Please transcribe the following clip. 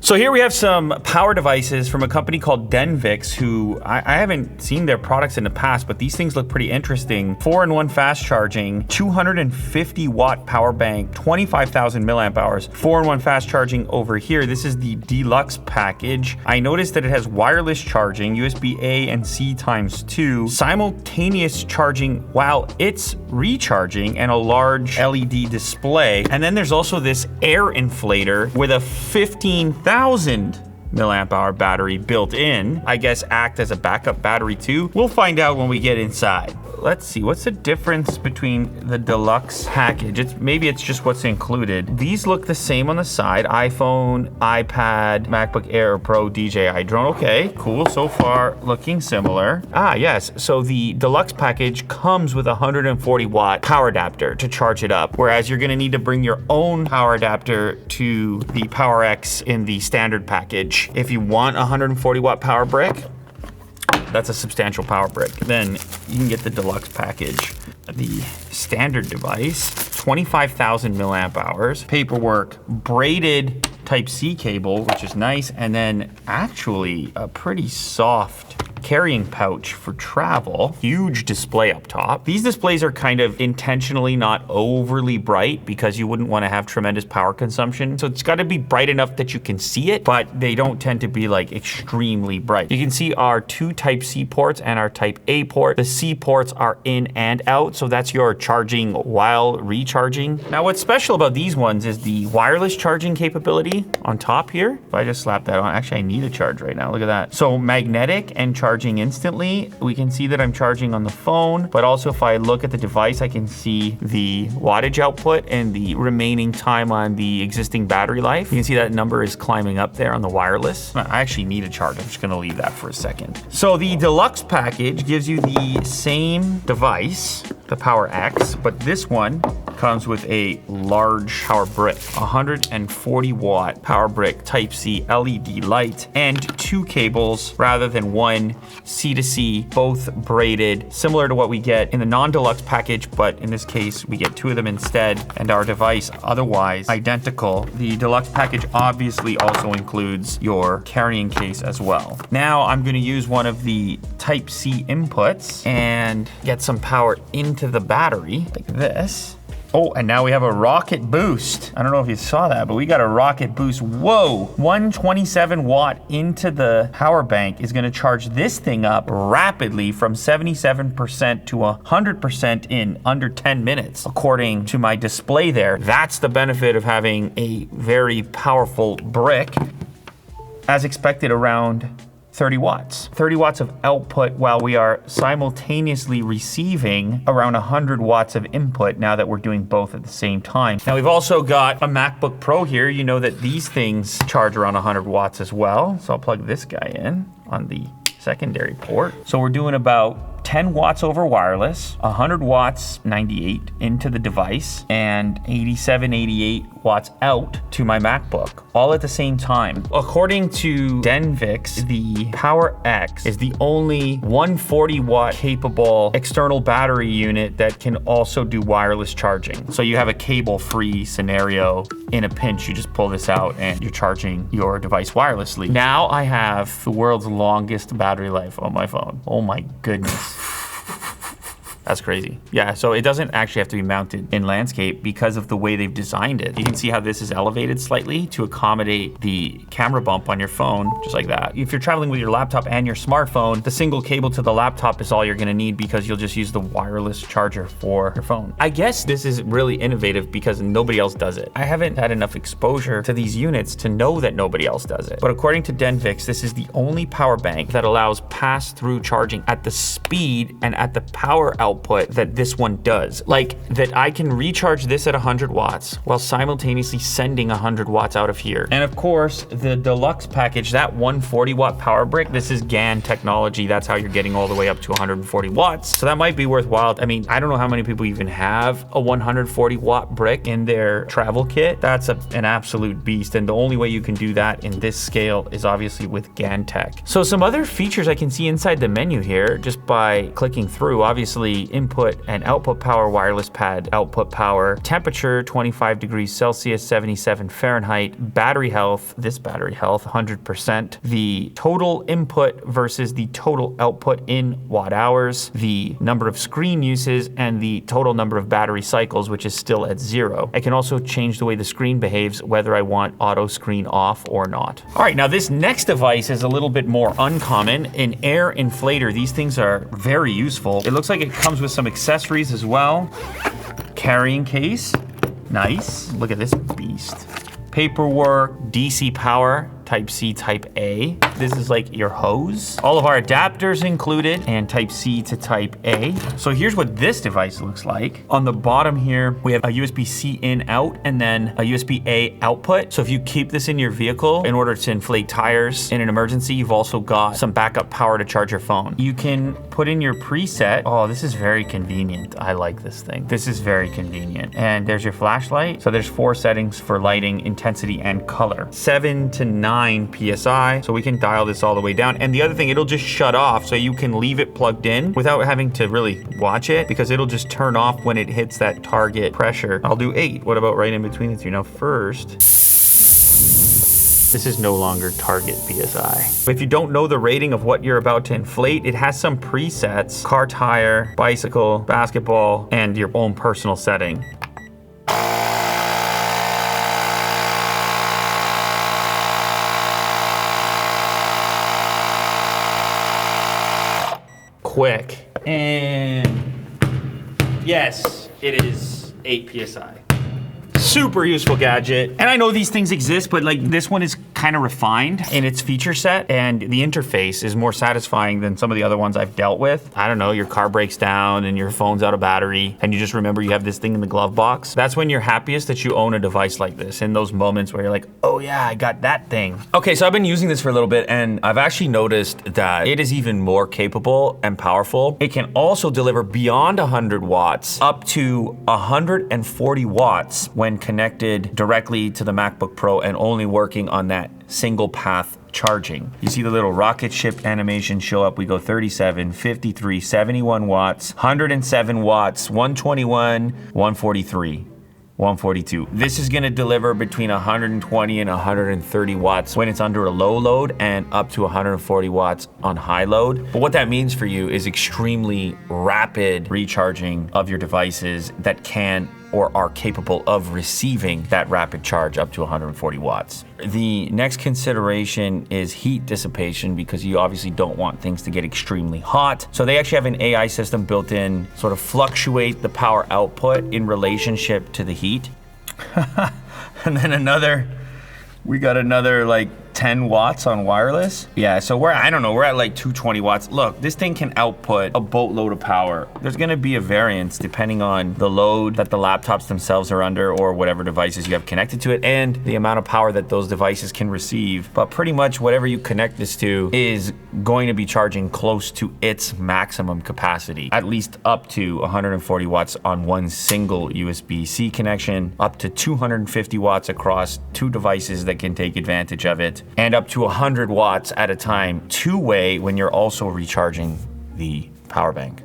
So here we have some power devices from a company called Denvix, who I haven't seen their products in the past, but these things look pretty interesting. 4-in-1 fast charging, 250 watt power bank, 25,000 milliamp hours. 4-in-1 fast charging over here. This is the deluxe package. I noticed that it has wireless charging, USB A and C ×2, simultaneous charging while it's recharging, and a large LED display. And then there's also this air inflator with a 15,000 milliamp hour battery built in. I guess act as a backup battery too. We'll find out when we get inside. Let's see, what's the difference between the deluxe package? Maybe it's just what's included. These look the same on the side. iPhone, iPad, MacBook Air Pro, DJI drone. Okay, cool, so far looking similar. Yes, so the deluxe package comes with a 140 watt power adapter to charge it up, whereas you're gonna need to bring your own power adapter to the PowerX in the standard package. If you want a 140 watt power brick, that's a substantial power brick. Then you can get the deluxe package. The standard device, 25,000 milliamp hours, paperwork, braided Type-C cable, which is nice, and then actually a pretty soft carrying pouch for travel. Huge display up top. These displays are kind of intentionally not overly bright because you wouldn't want to have tremendous power consumption. So it's got to be bright enough that you can see it, but they don't tend to be like extremely bright. You can see our 2 Type-C ports and our Type-A port. The C ports are in and out, so that's your charging while recharging. Now what's special about these ones is the wireless charging capability on top here. If I just slap that on, actually I need a charge right now, look at that. So magnetic and charging instantly. We can see that I'm charging on the phone, but also if I look at the device, I can see the wattage output and the remaining time on the existing battery life. You can see that number is climbing up there on the wireless. I actually need a charge. I'm just gonna leave that for a second. So the deluxe package gives you the same device, the PowerX, but this one comes with a large power brick, 140 watt power brick Type-C LED light, and 2 cables rather than 1, C to C, both braided, similar to what we get in the non-deluxe package, but in this case, we get 2 of them instead, and our device otherwise identical. The deluxe package obviously also includes your carrying case as well. Now I'm gonna use one of the Type-C inputs and get some power into the battery, like this. Oh, and now we have a rocket boost. I don't know if you saw that, but we got a rocket boost. Whoa, 127 watt into the power bank is gonna charge this thing up rapidly from 77% to 100% in under 10 minutes, according to my display there. That's the benefit of having a very powerful brick. As expected, around 30 watts. 30 watts of output while we are simultaneously receiving around 100 watts of input now that we're doing both at the same time. Now we've also got a MacBook Pro here. You know that these things charge around 100 watts as well. So I'll plug this guy in on the secondary port. So we're doing about 10 watts over wireless, 100 watts, 98 into the device, and 87, 88 watts out to my MacBook, all at the same time. According to Denvix, the PowerX is the only 140 watt capable external battery unit that can also do wireless charging. So you have a cable-free scenario. In a pinch, you just pull this out and you're charging your device wirelessly. Now I have the world's longest battery life on my phone. Oh my goodness. That's crazy. Yeah, so it doesn't actually have to be mounted in landscape because of the way they've designed it. You can see how this is elevated slightly to accommodate the camera bump on your phone, just like that. If you're traveling with your laptop and your smartphone, the single cable to the laptop is all you're gonna need because you'll just use the wireless charger for your phone. I guess this is really innovative because nobody else does it. I haven't had enough exposure to these units to know that nobody else does it. But according to Denvix, this is the only power bank that allows pass-through charging at the speed and at the power output that this one does. Like that I can recharge this at 100 watts while simultaneously sending 100 watts out of here. And of course, the deluxe package, that 140 watt power brick, this is GaN technology. That's how you're getting all the way up to 140 watts. So that might be worthwhile. I mean, I don't know how many people even have a 140 watt brick in their travel kit. That's an absolute beast. And the only way you can do that in this scale is obviously with GaN tech. So some other features I can see inside the menu here just by clicking through, obviously the input and output power, wireless pad output power, temperature 25 degrees Celsius, 77 Fahrenheit, battery health, this battery health 100%, the total input versus the total output in watt hours, the number of screen uses, and the total number of battery cycles, which is still at 0. I can also change the way the screen behaves, whether I want auto screen off or not. All right, now this next device is a little bit more uncommon, an air inflator. These things are very useful. It looks like it comes with some accessories as well. Carrying case, nice. Look at this beast. Paperwork, DC power, Type-C, Type-A. This is like your hose. All of our adapters included, and Type-C to Type-A. So here's what this device looks like. On the bottom here, we have a USB-C in out and then a USB-A output. So if you keep this in your vehicle in order to inflate tires in an emergency, you've also got some backup power to charge your phone. You can put in your preset. Oh, this is very convenient. I like this thing. This is very convenient. And there's your flashlight. So there's 4 settings for lighting, intensity, and color. 7 to 9 PSI, so we can dial this all the way down. And the other thing, it'll just shut off, so you can leave it plugged in without having to really watch it, because it'll just turn off when it hits that target pressure. I'll do 8. What about right in between the two? Now first, this is no longer target PSI. If you don't know the rating of what you're about to inflate, it has some presets: car tire, bicycle, basketball, and your own personal setting. Quick, and yes, it is 8 PSI. Super useful gadget. And I know these things exist, but like this one is kind of refined in its feature set, and the interface is more satisfying than some of the other ones I've dealt with. I don't know, your car breaks down and your phone's out of battery and you just remember you have this thing in the glove box. That's when you're happiest that you own a device like this, in those moments where you're like, oh yeah, I got that thing. Okay, so I've been using this for a little bit and I've actually noticed that it is even more capable and powerful. It can also deliver beyond 100 watts up to 140 watts when connected directly to the MacBook Pro and only working on that single path charging. You see the little rocket ship animation show up. We go 37, 53, 71 watts, 107 watts, 121, 143. 142. This is gonna deliver between 120 and 130 watts when it's under a low load, and up to 140 watts on high load. But what that means for you is extremely rapid recharging of your devices that can or are capable of receiving that rapid charge up to 140 watts. The next consideration is heat dissipation, because you obviously don't want things to get extremely hot. So they actually have an AI system built in, sort of fluctuate the power output in relationship to the heat. And then we got another like 10 watts on wireless. Yeah, so we're at like 220 watts. Look, this thing can output a boatload of power. There's gonna be a variance depending on the load that the laptops themselves are under, or whatever devices you have connected to it, and the amount of power that those devices can receive. But pretty much whatever you connect this to is going to be charging close to its maximum capacity, at least up to 140 watts on one single USB-C connection, up to 250 watts across 2 devices that can take advantage of it, and up to 100 watts at a time, two-way, when you're also recharging the power bank.